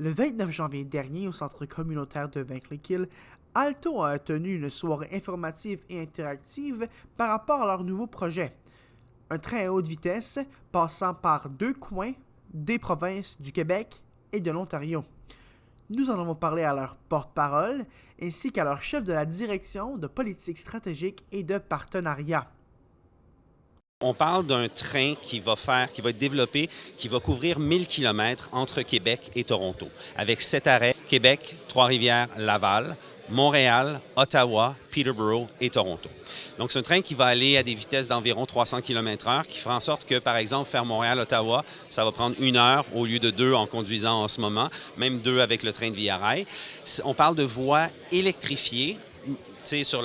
Le 29 janvier dernier, au centre communautaire de Vainclequil, Alto a tenu une soirée informative et interactive par rapport à leur nouveau projet. Un train à haute vitesse passant par deux coins des provinces du Québec et de l'Ontario. Nous en avons parlé à leur porte-parole ainsi qu'à leur chef de la direction de politique stratégique et de partenariat. On parle d'un train qui va être développé, qui va couvrir 1000 km entre Québec et Toronto, avec 7 arrêts, Québec, Trois-Rivières, Laval, Montréal, Ottawa, Peterborough et Toronto. Donc, c'est un train qui va aller à des vitesses d'environ 300 km/h, qui fera en sorte que, par exemple, faire Montréal-Ottawa, ça va prendre 1 heure au lieu de 2 en conduisant en ce moment, même 2 avec le train de Via Rail. On parle de voies électrifiées sur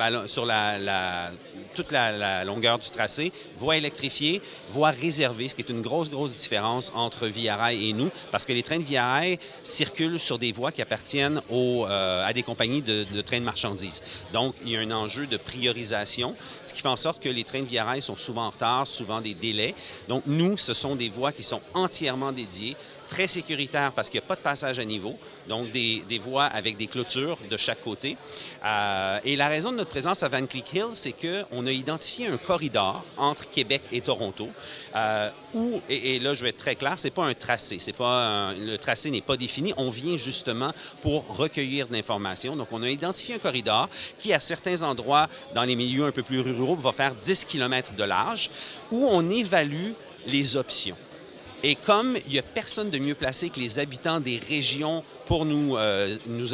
toute la longueur du tracé, voie électrifiée, voie réservée, ce qui est une grosse différence entre Via Rail et nous, parce que les trains de Via Rail circulent sur des voies qui appartiennent à des compagnies de trains de marchandises. Donc, il y a un enjeu de priorisation, ce qui fait en sorte que les trains de Via Rail sont souvent en retard, souvent des délais. Donc, nous, ce sont des voies qui sont entièrement dédiées, très sécuritaires parce qu'il n'y a pas de passage à niveau, donc des voies avec des clôtures de chaque côté. Et la raison de notre présence à Vankleek-Hill, c'est qu'on a identifié un corridor entre Québec et Toronto où, et là je vais être très clair, c'est pas un tracé, le tracé n'est pas défini, on vient justement pour recueillir de l'information. Donc on a identifié un corridor qui, à certains endroits dans les milieux un peu plus ruraux, va faire 10 km de large, où on évalue les options. Et comme il n'y a personne de mieux placé que les habitants des régions pour nous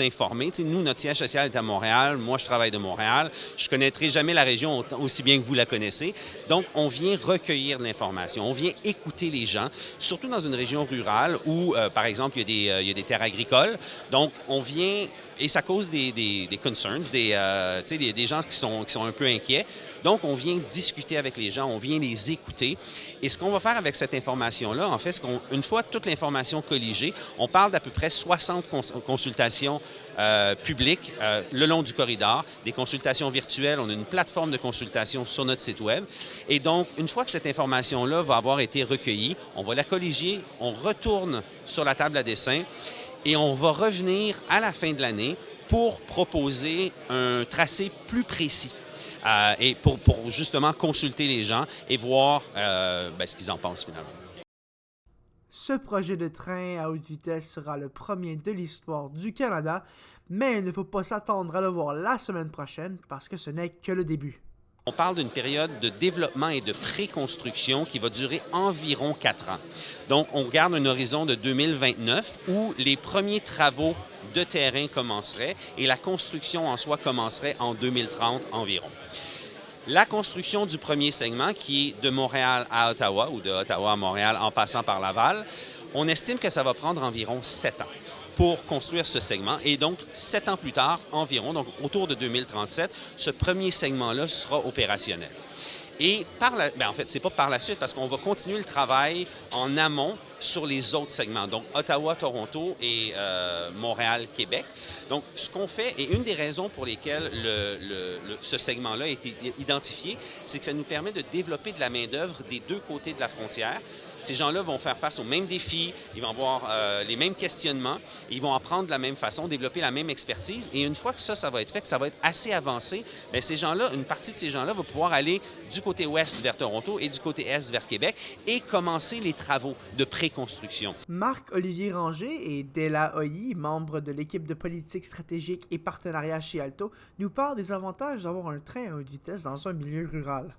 informer. Nous, notre siège social est à Montréal. Moi, je travaille de Montréal. Je ne connaîtrai jamais la région aussi bien que vous la connaissez. Donc, on vient recueillir de l'information. On vient écouter les gens, surtout dans une région rurale où, par exemple, il y a des terres agricoles. Donc, on vient... Et ça cause des concerns, des gens qui sont un peu inquiets. Donc, on vient discuter avec les gens, on vient les écouter. Et ce qu'on va faire avec cette information-là, en fait, c'est qu'une fois toute l'information colligée, on parle d'à peu près 60 consultations publiques le long du corridor, des consultations virtuelles. On a une plateforme de consultation sur notre site Web. Et donc, une fois que cette information-là va avoir été recueillie, on va la colliger, on retourne sur la table à dessin et on va revenir à la fin de l'année pour proposer un tracé plus précis. Et pour justement consulter les gens et voir ce qu'ils en pensent finalement. Ce projet de train à haute vitesse sera le premier de l'histoire du Canada, mais il ne faut pas s'attendre à le voir la semaine prochaine parce que ce n'est que le début. On parle d'une période de développement et de préconstruction qui va durer environ 4 ans. Donc, on garde un horizon de 2029 où les premiers travaux de terrain commenceraient et la construction en soi commencerait en 2030 environ. La construction du premier segment, qui est de Montréal à Ottawa ou de Ottawa à Montréal en passant par Laval, on estime que ça va prendre environ 7 ans pour construire ce segment. Et donc, 7 ans plus tard, environ, donc autour de 2037, ce premier segment-là sera opérationnel. Et en fait, c'est pas par la suite, parce qu'on va continuer le travail en amont sur les autres segments, donc Ottawa, Toronto et Montréal, Québec. Donc, ce qu'on fait, et une des raisons pour lesquelles ce segment-là a été identifié, c'est que ça nous permet de développer de la main-d'œuvre des deux côtés de la frontière. Ces gens-là vont faire face aux mêmes défis, ils vont avoir les mêmes questionnements, ils vont apprendre de la même façon, développer la même expertise. Et une fois que ça va être fait, que ça va être assez avancé, bien, ces gens-là, une partie de ces gens-là va pouvoir aller du côté ouest vers Toronto et du côté est vers Québec et commencer les travaux de préconstruction. Marc-Olivier Ranger et Della Oyi, membres de l'équipe de politique stratégique et partenariat chez Alto, nous parlent des avantages d'avoir un train à haute vitesse dans un milieu rural.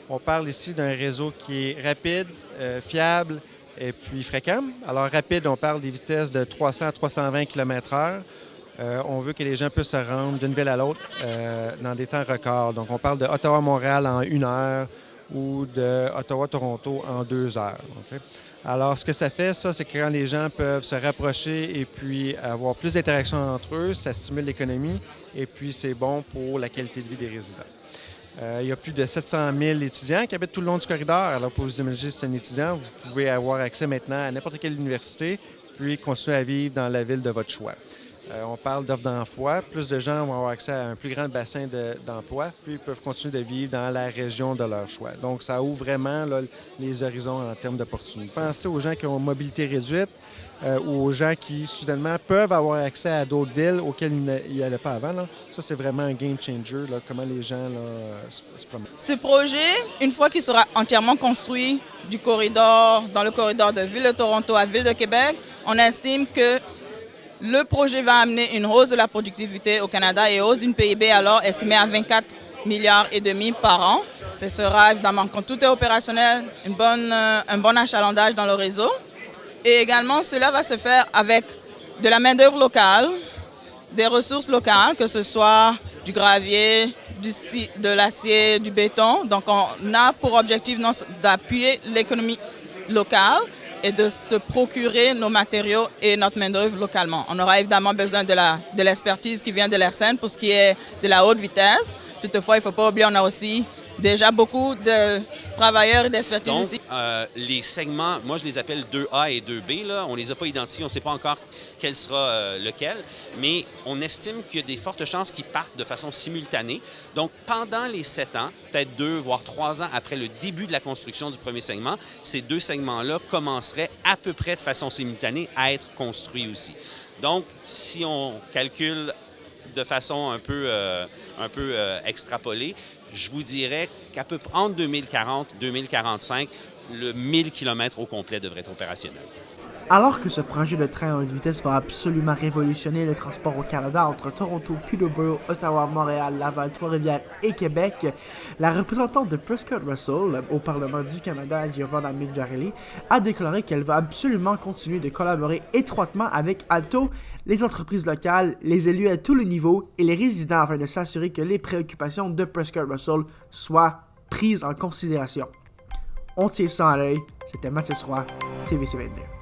On parle ici d'un réseau qui est rapide, fiable et puis fréquent. Alors rapide, on parle des vitesses de 300 à 320 km/h. On veut que les gens puissent se rendre d'une ville à l'autre dans des temps records. Donc on parle de Ottawa-Montréal en 1 heure ou de Ottawa-Toronto en 2 heures. Okay? Alors, ce que ça fait, c'est que quand les gens peuvent se rapprocher et puis avoir plus d'interactions entre eux, ça stimule l'économie et puis c'est bon pour la qualité de vie des résidents. Il y a plus de 700 000 étudiants qui habitent tout le long du corridor. Alors, pour vous imaginer, si c'est un étudiant, vous pouvez avoir accès maintenant à n'importe quelle université, puis continuer à vivre dans la ville de votre choix. On parle d'offres d'emploi. Plus de gens vont avoir accès à un plus grand bassin d'emploi, puis ils peuvent continuer de vivre dans la région de leur choix. Donc, ça ouvre vraiment là, les horizons en termes d'opportunités. Pensez aux gens qui ont une mobilité réduite ou aux gens qui, soudainement, peuvent avoir accès à d'autres villes auxquelles ils n'y allaient pas avant. Là. Ça, c'est vraiment un game changer, là, comment les gens là, se promènent. Ce projet, une fois qu'il sera entièrement construit dans le corridor de Ville de Toronto à Ville de Québec, on estime que le projet va amener une hausse de la productivité au Canada et hausse d'une PIB alors estimée à 24 milliards et demi par an. Ce sera évidemment, quand tout est opérationnel, un bon achalandage dans le réseau. Et également, cela va se faire avec de la main-d'œuvre locale, des ressources locales, que ce soit du gravier, de l'acier, du béton. Donc, on a pour objectif d'appuyer l'économie locale et de se procurer nos matériaux et notre main-d'œuvre localement. On aura évidemment besoin de l'expertise qui vient de l'ERSEN pour ce qui est de la haute vitesse. Toutefois, il ne faut pas oublier, on a aussi déjà beaucoup de travailleurs et d'expertise ici. Les segments, moi je les appelle 2A et 2B, là. On ne les a pas identifiés, on ne sait pas encore quel sera lequel, mais on estime qu'il y a des fortes chances qu'ils partent de façon simultanée. Donc pendant les 7 ans, peut-être 2 voire 3 ans après le début de la construction du premier segment, ces 2 segments-là commenceraient à peu près de façon simultanée à être construits aussi. Donc si on calcule de façon un peu extrapolée, je vous dirais qu'à peu près entre 2040 et 2045, le 1000 km au complet devrait être opérationnel. Alors que ce projet de train à haute vitesse va absolument révolutionner le transport au Canada entre Toronto, Peterborough, Ottawa, Montréal, Laval, Trois-Rivières et Québec, la représentante de Prescott Russell au Parlement du Canada, Giovanna Mingarelli, a déclaré qu'elle va absolument continuer de collaborer étroitement avec Alto, les entreprises locales, les élus à tous les niveaux et les résidents afin de s'assurer que les préoccupations de Prescott Russell soient prises en considération. On tient ça à l'œil. C'était Mathis Roy, TVC 22.